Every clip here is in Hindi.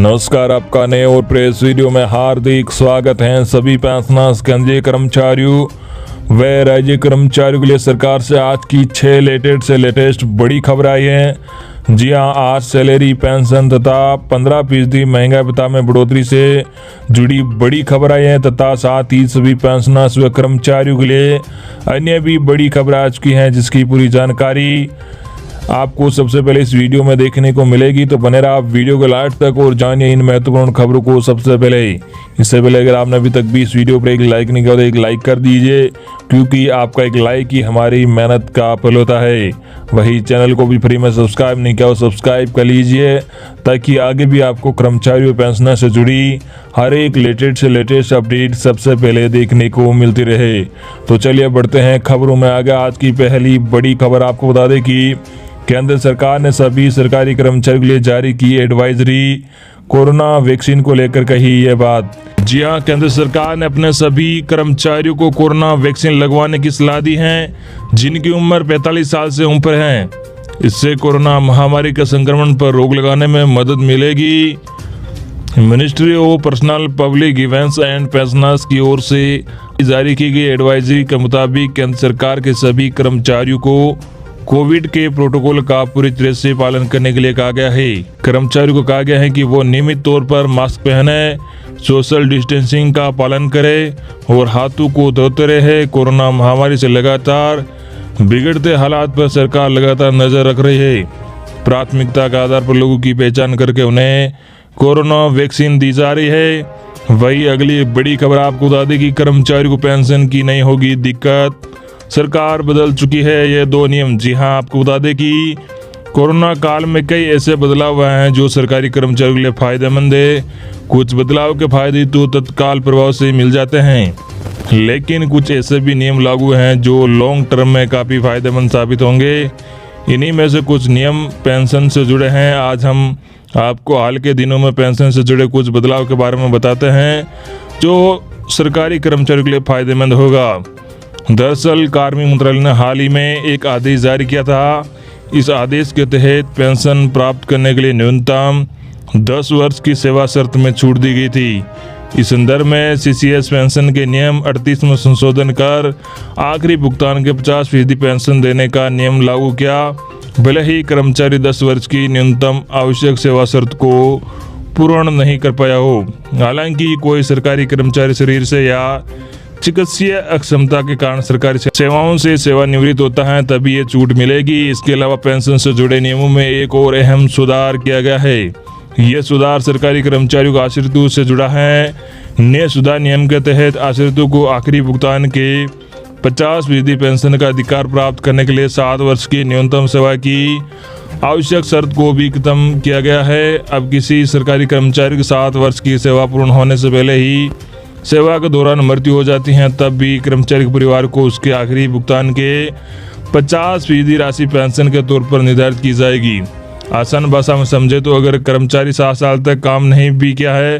नमस्कार, आपका नए और प्रेस वीडियो में हार्दिक स्वागत है। सभी पेंशनर्स, केंद्रीय कर्मचारियों व राज्य कर्मचारियों के लिए सरकार से आज की 6 लेटेस्ट बड़ी खबर आई है। जी हां, आज सैलरी, पेंशन तथा 15% महंगाई भत्ता में बढ़ोतरी से जुड़ी बड़ी खबर आई है तथा साथ ही सभी पेंशनर्स व कर्मचारियों के लिए अन्य भी बड़ी खबर आ चुकी है, जिसकी पूरी जानकारी आपको सबसे पहले इस वीडियो में देखने को मिलेगी। तो बने रहा आप वीडियो को लास्ट तक और जानिए इन महत्वपूर्ण खबरों को सबसे पहले। इससे पहले अगर आपने अभी तक भी इस वीडियो पर एक लाइक नहीं किया तो एक लाइक कर दीजिए, क्योंकि आपका एक लाइक ही हमारी मेहनत का फल होता है। वही चैनल को भी फ्री में सब्सक्राइब नहीं किया हो सब्सक्राइब कर लीजिए, ताकि आगे भी आपको कर्मचारी और पेंशनर से जुड़ी हर एक लेटेस्ट अपडेट सबसे पहले देखने को मिलती रहे। तो चलिए बढ़ते हैं खबरों में आगे। आज की पहली बड़ी खबर आपको बता दें कि केंद्र सरकार ने सभी सरकारी कर्मचारियों के लिए जारी की एडवाइजरी, कोरोना वैक्सीन को लेकर कही यह बात। जी हां, केंद्र सरकार ने अपने सभी कर्मचारियों को कोरोना वैक्सीन लगवाने की सलाह दी है, जिनकी उम्र 45 साल से ऊपर है। इससे कोरोना महामारी के संक्रमण पर रोक लगाने में मदद मिलेगी। Ministry of personnel public events and pensioners की ओर से जारी की गई एडवाइजरी के मुताबिक केंद्र सरकार के सभी कर्मचारियों को कोविड के प्रोटोकॉल का पूरी तरह से पालन करने के लिए कहा गया है। कर्मचारियों को कहा गया है कि वो नियमित तौर पर मास्क पहने, सोशल डिस्टेंसिंग का पालन करें और हाथों को धोते रहे। कोरोना महामारी से लगातार बिगड़ते हालात पर सरकार लगातार नजर रख रही है। प्राथमिकता के आधार पर लोगों की पहचान करके उन्हें कोरोना वैक्सीन दी जा रही है। वही अगली बड़ी खबर आपको बता दें कि कर्मचारियों को पेंशन की नहीं होगी दिक्कत, सरकार बदल चुकी है ये 2 नियम। जी हां, आपको बता दें कि कोरोना काल में कई ऐसे बदलाव हुए हैं जो सरकारी कर्मचारियों के लिए फायदेमंद है। कुछ बदलाव के फायदे तो तत्काल प्रभाव से मिल जाते हैं, लेकिन कुछ ऐसे भी नियम लागू हैं जो लॉन्ग टर्म में काफ़ी फायदेमंद साबित होंगे। इन्हीं में से कुछ नियम पेंशन से जुड़े हैं। आज हम आपको हाल के दिनों में पेंशन से जुड़े कुछ बदलाव के बारे में बताते हैं जो सरकारी कर्मचारियों के लिए फायदेमंद होगा। दरअसल कार्मिक मंत्रालय ने हाल ही में एक आदेश जारी किया था। इस आदेश के तहत पेंशन प्राप्त करने के लिए न्यूनतम 10 वर्ष की सेवा शर्त में छूट दी गई थी। इस संदर्भ में सीसीएस पेंशन के नियम 38 में संशोधन कर आखिरी भुगतान के 50% पेंशन देने का नियम लागू किया। भले ही कर्मचारी 10 वर्ष की न्यूनतम आवश्यक सेवा शर्त को पूर्ण नहीं कर पाया हो। हालांकि कोई सरकारी कर्मचारी शरीर से या चिकित्सीय अक्षमता के कारण सरकारी सेवाओं से सेवानिवृत्त होता है, तभी ये छूट मिलेगी। इसके अलावा पेंशन से जुड़े नियमों में एक और अहम सुधार किया गया है। यह सुधार सरकारी कर्मचारियों का आश्रितों से जुड़ा है। नए सुधार नियम के तहत आश्रितों को आखिरी भुगतान के 50% पेंशन का अधिकार प्राप्त करने के लिए 7 वर्ष की न्यूनतम सेवा की आवश्यक शर्त को भी खत्म किया गया है। अब किसी सरकारी कर्मचारी के 7 वर्ष की सेवा पूर्ण होने से पहले ही सेवा के दौरान मृत्यु हो जाती है, तब भी कर्मचारी के परिवार को उसके आखिरी भुगतान के 50% राशि पेंशन के तौर पर निर्धारित की जाएगी। आसान भाषा में समझे तो अगर कर्मचारी 7 साल तक काम नहीं भी किया है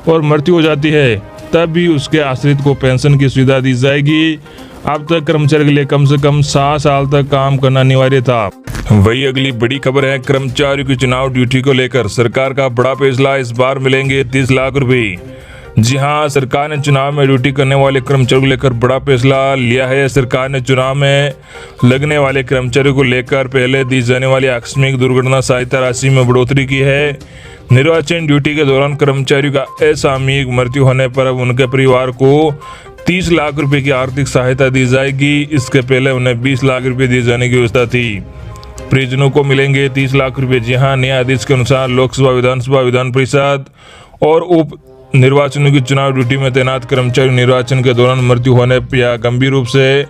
और मृत्यु हो जाती है, तब भी उसके आश्रित को पेंशन की सुविधा दी जाएगी। अब तक कर्मचारी के लिए कम से कम 7 साल तक काम करना अनिवार्य था। वही अगली बड़ी खबर है कर्मचारियों की चुनाव ड्यूटी को लेकर सरकार का बड़ा फैसला। इस बार मिलेंगे 30 लाख रुपए। जी हां, सरकार ने चुनाव में ड्यूटी करने वाले कर्मचारियों को लेकर बड़ा फैसला लिया है। सरकार ने चुनाव में लगने वाले कर्मचारियों को लेकर पहले दी जाने वाली आकस्मिक दुर्घटना सहायता राशि में बढ़ोतरी की है। निर्वाचन ड्यूटी के दौरान कर्मचारियों का असामयिक मृत्यु होने पर अब उनके परिवार को 30 लाख रुपए की आर्थिक सहायता दी जाएगी। इसके पहले उन्हें 20 लाख रुपए दिए जाने की व्यवस्था थी। परिजनों को मिलेंगे 30 लाख रुपए। जी हाँ, नए आदेश के अनुसार लोकसभा, विधानसभा, विधान परिषद और उप निर्वाचनों की चुनाव ड्यूटी में तैनात कर्मचारी निर्वाचन के दौरान मृत्यु होने या गंभीर रूप से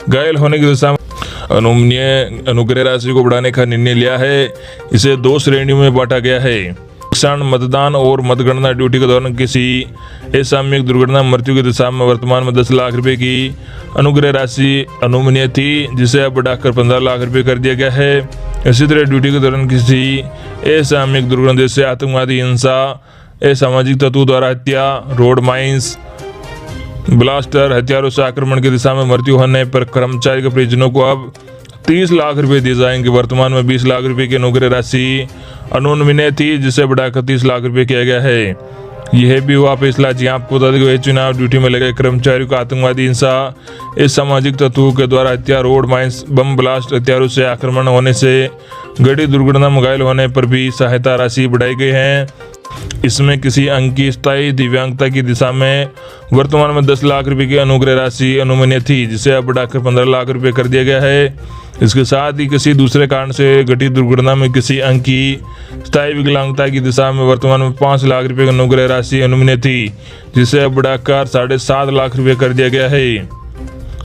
घायल होने की दशा में अनुग्रह राशि को बढ़ाने का निर्णय लिया है। इसे 2 श्रेणियों में बांटा गया है। क्षण मतदान और मतगणना ड्यूटी के दौरान किसी असामयिक दुर्घटना मृत्यु की दशा में वर्तमान में 10 लाख रुपए की अनुग्रह राशि अनुमन्य थी, जिसे अब बढ़ाकर 15 लाख रुपए कर दिया गया है। इसी तरह ड्यूटी के दौरान किसी असामयिक दुर्घटना जैसे आतंकवादी हिंसा, असामाजिक तत्वों द्वारा हत्या, रोड माइंस, ब्लास्टर, हथियारों से आक्रमण की दिशा में मृत्यु होने पर कर्मचारी के परिजनों को अब 30 लाख रुपए दिए जाएंगे। वर्तमान में 20 लाख रुपए की अनुग्रह राशि अनुमन्य थी, जिसे बढ़ाकर 30 लाख रुपए किया गया है। यह भी हुआ फैसला। जी आपको बता दें चुनाव ड्यूटी में लगे कर्मचारियों को आतंकवादी हिंसा, इस सामाजिक तत्वों के द्वारा हत्या, रोड माइंस, बम ब्लास्ट, हथियारों से आक्रमण होने से गाड़ी दुर्घटना में घायल होने पर भी सहायता राशि बढ़ाई गई है। इसमें किसी अंग की स्थायी दिव्यांगता की दिशा में वर्तमान में 10 लाख रुपए की अनुग्रह राशि अनुमन्य थी, जिसे अब बढ़ाकर 15 लाख रुपए कर दिया गया है। इसके साथ ही किसी दूसरे कारण से घटित दुर्घटना में किसी अंग की स्थायी विकलांगता की दिशा में वर्तमान में 5 लाख रुपए की अनुग्रह राशि अनुमन्य थी, जिसे अब बढ़ाकर 7.5 लाख रुपए कर दिया गया है।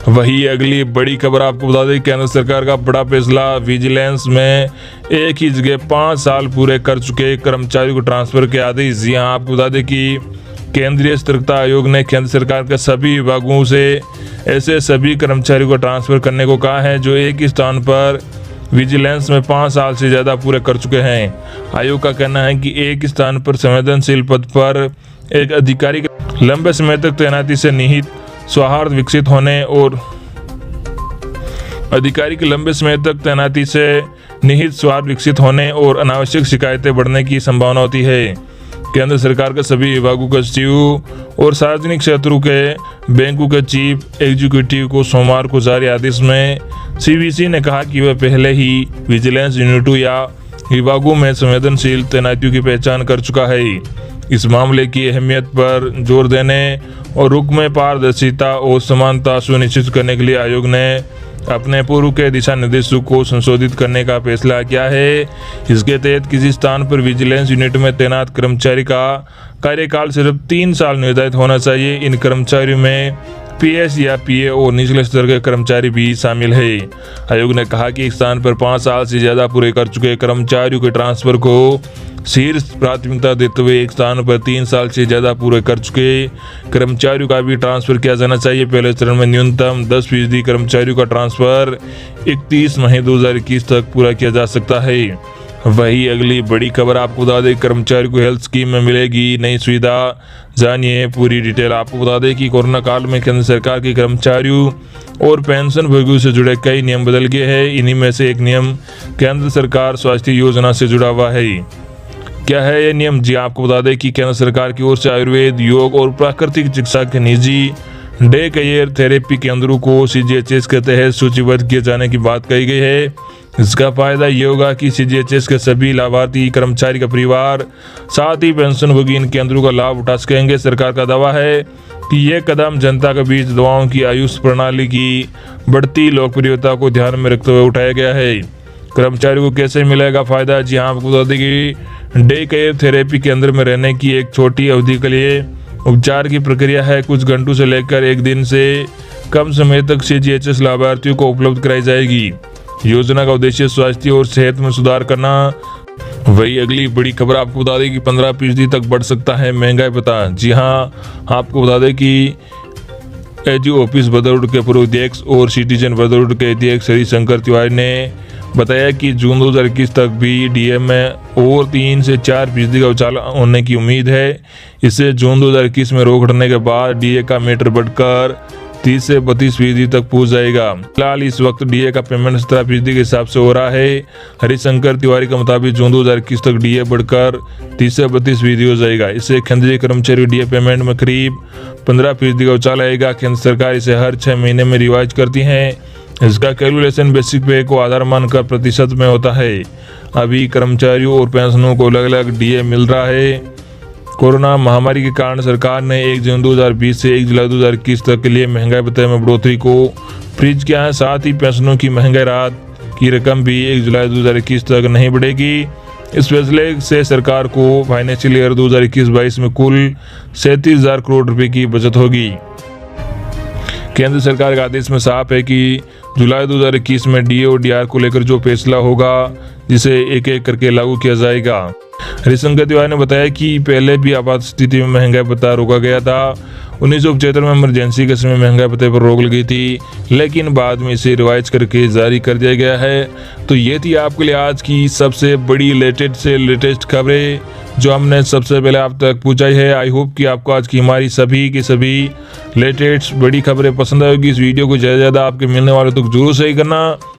वही अगली बड़ी खबर आपको बता दें, केंद्र सरकार का बड़ा फैसला। विजिलेंस में एक ही जगह 5 साल पूरे कर चुके कर्मचारियों को ट्रांसफर के आदेश। जी हाँ, आपको बता दें कि केंद्रीय सतर्कता आयोग ने केंद्र सरकार के सभी विभागों से ऐसे सभी कर्मचारियों को ट्रांसफर करने को कहा है जो एक ही स्थान पर विजिलेंस में 5 साल से ज़्यादा पूरे कर चुके हैं। आयोग का कहना है कि एक ही स्थान पर संवेदनशील पद पर एक अधिकारी के लंबे समय तक तैनाती से निहित सौहार्द विकसित होने और अधिकारी के लंबे समय तक तैनाती से निहित सौहार्द विकसित होने और अनावश्यक शिकायतें बढ़ने की संभावना होती है। केंद्र सरकार के सभी विभागों के सीईओ और सार्वजनिक क्षेत्रों के बैंकों के चीफ एग्जीक्यूटिव को सोमवार को जारी आदेश में सीवीसी ने कहा कि वह पहले ही विजिलेंस यूनिटों या विभागों में संवेदनशील तैनातियों की पहचान कर चुका है। इस मामले की अहमियत पर जोर देने और रुख में पारदर्शिता और समानता सुनिश्चित करने के लिए आयोग ने अपने पूर्व के दिशा निर्देशों को संशोधित करने का फैसला किया है। इसके तहत किसी स्थान पर विजिलेंस यूनिट में तैनात कर्मचारी का कार्यकाल सिर्फ 3 साल निर्धारित होना चाहिए। इन कर्मचारियों में पीएस या पीए और निचले स्तर के कर्मचारी भी शामिल है। आयोग ने कहा कि एक स्थान पर 5 साल से ज़्यादा पूरे कर चुके कर्मचारियों के ट्रांसफर को शीर्ष प्राथमिकता देते हुए एक स्थान पर 3 साल से ज़्यादा पूरे कर चुके कर्मचारियों का भी ट्रांसफर किया जाना चाहिए। पहले चरण में न्यूनतम 10% कर्मचारियों का ट्रांसफर 31 मई 2021 तक पूरा किया जा सकता है। वही अगली बड़ी खबर आपको बता दें, कर्मचारियों को हेल्थ स्कीम में मिलेगी नई सुविधा। जानिए पूरी डिटेल। आपको बता दें कि कोरोना काल में केंद्र सरकार के कर्मचारियों और पेंशन भोगियों से जुड़े कई नियम बदल गए हैं। इन्हीं में से एक नियम केंद्र सरकार स्वास्थ्य योजना से जुड़ा हुआ है। क्या है ये नियम? जी आपको बता दें कि केंद्र सरकार की ओर से आयुर्वेद, योग और प्राकृतिक चिकित्सा के निजी डे केयर थेरेपी केंद्रों को सीजीएचएस के तहत सूचीबद्ध किए जाने की बात कही गई है। इसका फायदा ये होगा कि सीजीएचएस के सभी लाभार्थी कर्मचारी का परिवार साथ ही पेंशनभोगी इन केंद्रों का लाभ उठा सकेंगे। सरकार का दावा है कि यह कदम जनता के बीच दवाओं की आयुष प्रणाली की बढ़ती लोकप्रियता को ध्यान में रखते हुए उठाया गया है। कर्मचारियों को कैसे मिलेगा फायदा? जी हाँ, आपको बता दें कि डे केयर थेरेपी केंद्र में रहने की एक छोटी अवधि के लिए उपचार की प्रक्रिया है। कुछ घंटों से लेकर 1 दिन से कम समय तक सीजीएचएस लाभार्थियों को उपलब्ध कराई जाएगी। योजना का उद्देश्य स्वास्थ्य और सेहत में सुधार करना। वही अगली बड़ी खबर आपको बता दें कि 15% तक बढ़ सकता है महंगाई भत्ता। जी हाँ, आपको बता दें कि एजी ऑफिस भदरपुर के पूर्व अध्यक्ष और सिटीजन भदरपुर के अध्यक्ष हरिशंकर तिवारी ने बताया कि जून 2021 तक भी डीए में और 3 से 4% का उछाल होने की उम्मीद है। इससे जून 2021 में रोक हटने के बाद डीए का मीटर बढ़कर 30 से 32% तक पहुंच जाएगा। फिलहाल इस वक्त डीए का पेमेंट 17% के हिसाब से हो रहा है। हरिशंकर तिवारी के मुताबिक जून 2021 तक डीए बढ़कर 30 से 32% हो जाएगा। इससे केंद्रीय कर्मचारी डीए पेमेंट में करीब 15% का उछाल आएगा। केंद्र सरकार इसे हर 6 महीने में रिवाइज करती है। इसका कैलकुलेशन बेसिक पे को आधार मानकर प्रतिशत में होता है। अभी कर्मचारियों और पेंशनों को अलग अलग डीए मिल रहा है। कोरोना महामारी के कारण सरकार ने 1 जून 2020 से 1 जुलाई 2021 तक के लिए महंगाई भत्ते में बढ़ोतरी को फ्रीज किया है। साथ ही पेंशनों की महंगाई राहत की रकम भी 1 जुलाई 2021 तक नहीं बढ़ेगी। इस फैसले से सरकार को फाइनेंशियल ईयर 2021-22 में कुल 37,000 करोड़ रुपए की बचत होगी। केंद्र सरकार के आदेश में साफ है कि जुलाई 2021 में डीए और डीआर को लेकर जो फैसला होगा जिसे एक एक करके लागू किया जाएगा। हरिशंकर तिवारी ने बताया कि पहले भी आपात स्थिति में महंगाई भत्ता रोका गया था। 1975 में इमरजेंसी के समय महंगाई भत्ते पर रोक लगी थी, लेकिन बाद में इसे रिवाइज करके जारी कर दिया गया है। तो ये थी आपके लिए आज की सबसे बड़ी लेटेस्ट खबरें जो हमने सबसे पहले आप तक पहुंचाई है। आई होप कि आपको आज की हमारी सभी की सभी लेटेस्ट बड़ी खबरें पसंद आएगी। इस वीडियो को ज़्यादा से ज़्यादा आपके मिलने वाले तक जरूर सही करना।